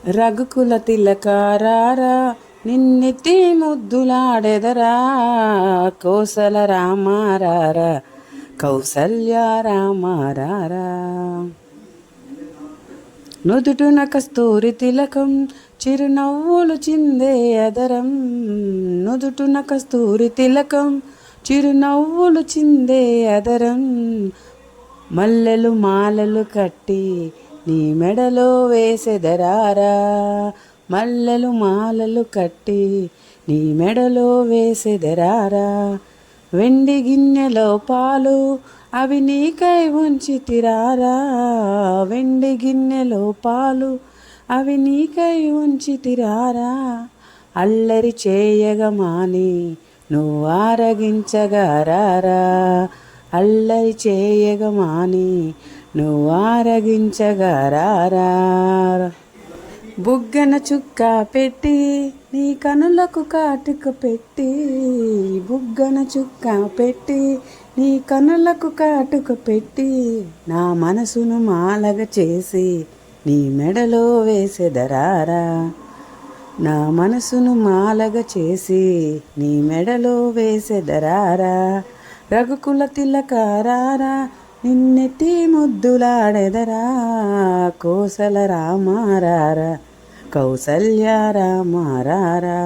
రఘుకుల తిలకారారా నిన్నెత్తి ముద్దులాడెదరా కోసల రామారారా కౌసల్య రామారారా. నుదుటున కస్తూరి తిలకం చిరునవ్వులు చిందే అదరం, నుదుటున కస్తూరి తిలకం చిరునవ్వులు చిందే అదరం. మల్లెలు మాలలు కట్టి నీ మెడలో వేసెదరారా, మల్లెలు మాలలు కట్టి నీ మెడలో వేసెదరారా. వెండి గిన్నెలో పాలు అవి నీకై ఉంచితిరారా, వెండి గిన్నెలో పాలు అవి నీకై ఉంచితిరారా. అల్లరి చేయగమాని నువ్వు ఆరగించగారారా, అల్లరి చేయగమాని నువ్వు ఆరగించగారారా. బుగ్గన చుక్క పెట్టి నీ కనులకు కాటుక పెట్టి, బుగ్గన చుక్క పెట్టి నీ కనులకు కాటుక పెట్టి నా మనసును మాలగ చేసి నీ మెడలో వేసెదరారా, నా మనసును మాలగ చేసి నీ మెడలో వేసెదరారా. రఘుకుల తిలకారారా నిన్నెత్తి ముద్దులాడెదరా కోసల రామారారా కౌసల్య రామారారా.